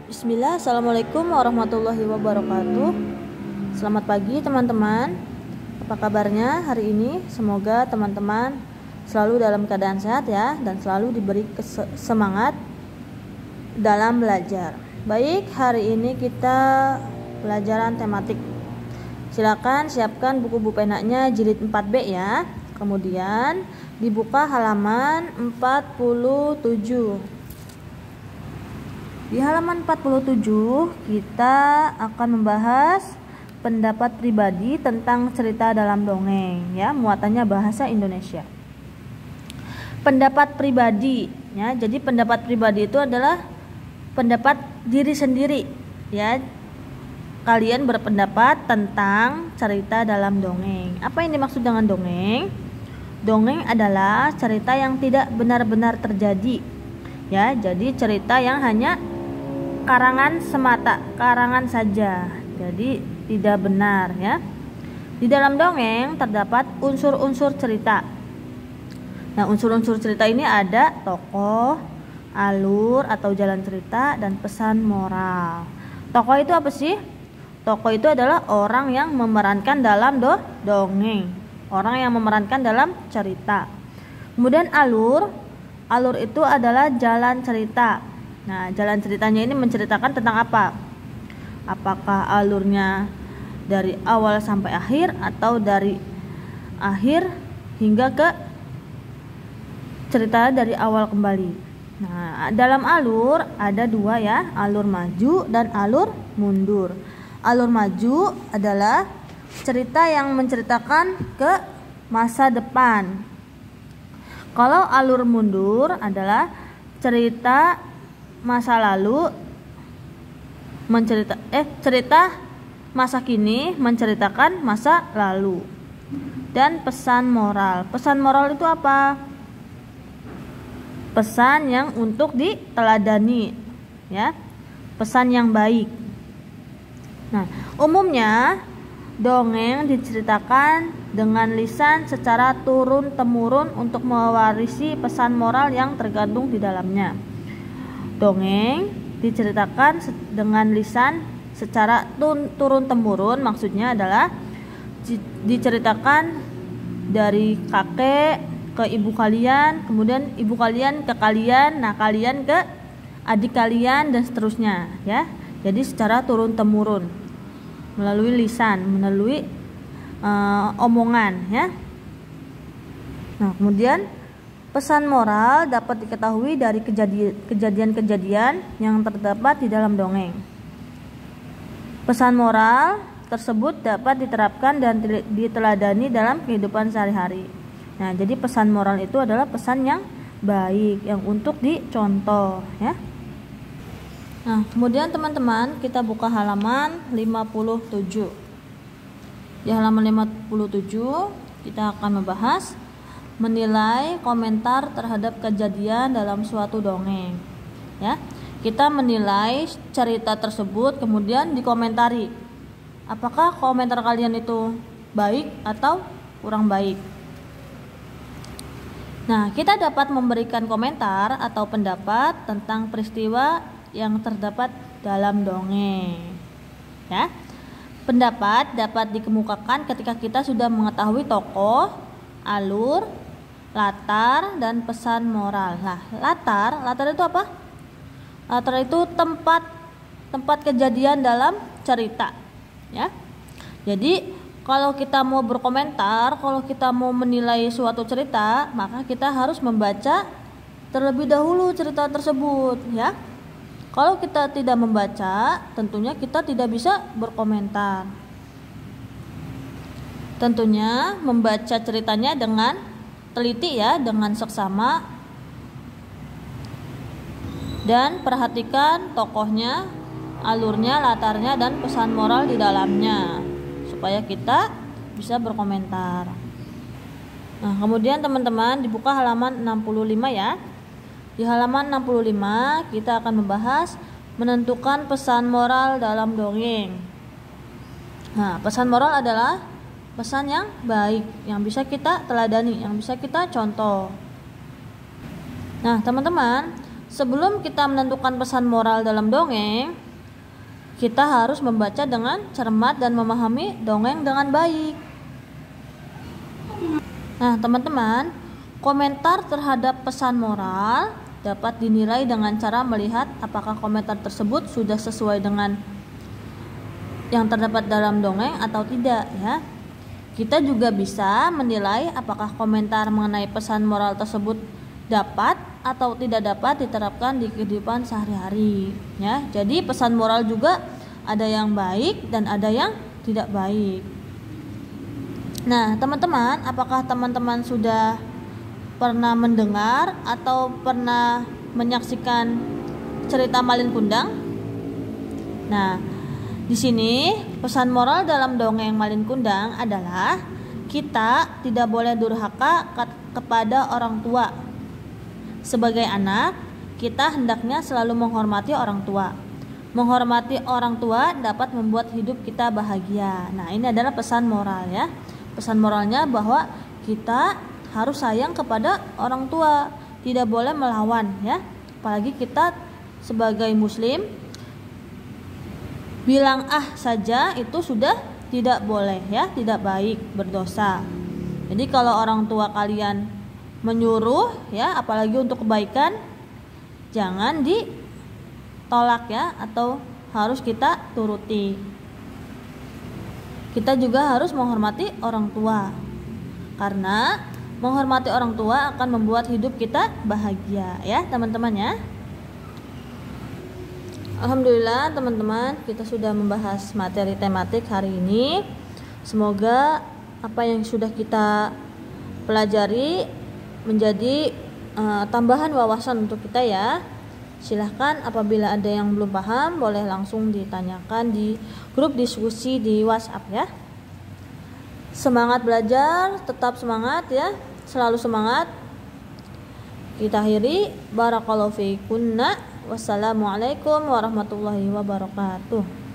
Bismillah, Assalamualaikum warahmatullahi wabarakatuh. Selamat pagi teman-teman. Apa kabarnya hari ini? Semoga teman-teman selalu dalam keadaan sehat ya, dan selalu diberi semangat dalam belajar. Baik, hari ini kita pelajaran tematik. Silakan siapkan buku penanya jilid 4B ya. Kemudian dibuka halaman 47. Di halaman 47 kita akan membahas pendapat pribadi tentang cerita dalam dongeng ya, muatannya bahasa Indonesia. Pendapat pribadi ya, jadi pendapat pribadi itu adalah pendapat diri sendiri ya. Kalian berpendapat tentang cerita dalam dongeng. Apa yang dimaksud dengan dongeng? Dongeng adalah cerita yang tidak benar-benar terjadi ya, jadi cerita yang hanya karangan semata, karangan saja, jadi tidak benar ya. Di dalam dongeng terdapat unsur-unsur cerita. Nah, unsur-unsur cerita ini ada tokoh, alur atau jalan cerita, dan pesan moral. Tokoh itu apa sih? Tokoh itu adalah orang yang memerankan dalam dongeng, orang yang memerankan dalam cerita. Kemudian alur itu adalah jalan cerita. Nah, jalan ceritanya ini menceritakan tentang apa? Apakah alurnya dari awal sampai akhir atau dari akhir hingga ke cerita dari awal kembali. Nah, dalam alur ada dua ya, alur maju dan alur mundur. Alur maju adalah cerita yang menceritakan ke masa depan. Kalau alur mundur adalah cerita masa lalu cerita masa kini menceritakan masa lalu. Dan pesan moral. Pesan moral itu apa? Pesan yang untuk diteladani ya. Pesan yang baik. Nah, umumnya dongeng diceritakan dengan lisan secara turun-temurun untuk mewarisi pesan moral yang tergandung di dalamnya. Dongeng diceritakan dengan lisan secara turun-temurun, maksudnya adalah diceritakan dari kakek ke ibu kalian, kemudian ibu kalian ke kalian, nah kalian ke adik kalian, dan seterusnya ya. Jadi secara turun-temurun melalui lisan, melalui omongan ya. Nah, kemudian pesan moral dapat diketahui dari kejadian-kejadian yang terdapat di dalam dongeng. Pesan moral tersebut dapat diterapkan dan diteladani dalam kehidupan sehari-hari. Nah, jadi pesan moral itu adalah pesan yang baik, yang untuk dicontoh ya. Nah, kemudian teman-teman kita buka halaman 57. Di halaman 57 kita akan membahas menilai komentar terhadap kejadian dalam suatu dongeng ya. Kita menilai cerita tersebut, kemudian dikomentari. Apakah komentar kalian itu baik atau kurang baik? Nah, kita dapat memberikan komentar atau pendapat tentang peristiwa yang terdapat dalam dongeng ya. Pendapat dapat dikemukakan ketika kita sudah mengetahui tokoh, alur, latar, dan pesan moral. Nah, latar itu apa? Latar itu tempat kejadian dalam cerita ya. Jadi kalau kita mau berkomentar, kalau kita mau menilai suatu cerita, maka kita harus membaca terlebih dahulu cerita tersebut ya. Kalau kita tidak membaca, tentunya kita tidak bisa berkomentar. Tentunya membaca ceritanya dengan teliti ya, dengan seksama, dan perhatikan tokohnya, alurnya, latarnya, dan pesan moral di dalamnya supaya kita bisa berkomentar. Nah, kemudian teman-teman dibuka halaman 65 ya. Di halaman 65 kita akan membahas menentukan pesan moral dalam dongeng. Nah, pesan moral adalah pesan yang baik, yang bisa kita teladani, yang bisa kita contoh. Nah, teman-teman, sebelum kita menentukan pesan moral dalam dongeng, kita harus membaca dengan cermat dan memahami dongeng dengan baik. Nah, teman-teman, komentar terhadap pesan moral dapat dinilai dengan cara melihat apakah komentar tersebut sudah sesuai dengan yang terdapat dalam dongeng atau tidak, ya. Kita juga bisa menilai apakah komentar mengenai pesan moral tersebut dapat atau tidak dapat diterapkan di kehidupan sehari-hari, ya. Jadi pesan moral juga ada yang baik dan ada yang tidak baik. Nah, teman-teman, apakah teman-teman sudah pernah mendengar atau pernah menyaksikan cerita Malin Kundang? Nah, di sini pesan moral dalam dongeng Malin Kundang adalah kita tidak boleh durhaka kepada orang tua. Sebagai anak, kita hendaknya selalu menghormati orang tua. Menghormati orang tua dapat membuat hidup kita bahagia. Nah, ini adalah pesan moral, ya. Pesan moralnya bahwa kita harus sayang kepada orang tua, tidak boleh melawan, ya. Apalagi kita sebagai muslim, bilang saja itu sudah tidak boleh, ya, tidak baik, berdosa. Jadi kalau orang tua kalian menyuruh, ya, apalagi untuk kebaikan, jangan ditolak, ya, atau harus kita turuti. Kita juga harus menghormati orang tua, karena menghormati orang tua akan membuat hidup kita bahagia, ya, teman-teman, ya. Alhamdulillah, teman-teman, kita sudah membahas materi tematik hari ini. Semoga apa yang sudah kita pelajari menjadi tambahan wawasan untuk kita, ya. Silahkan apabila ada yang belum paham boleh langsung ditanyakan di grup diskusi di WhatsApp, ya. Semangat belajar, tetap semangat, ya, selalu semangat. Kita akhiri, barakallahu fiikunna. Wassalamualaikum warahmatullahi wabarakatuh.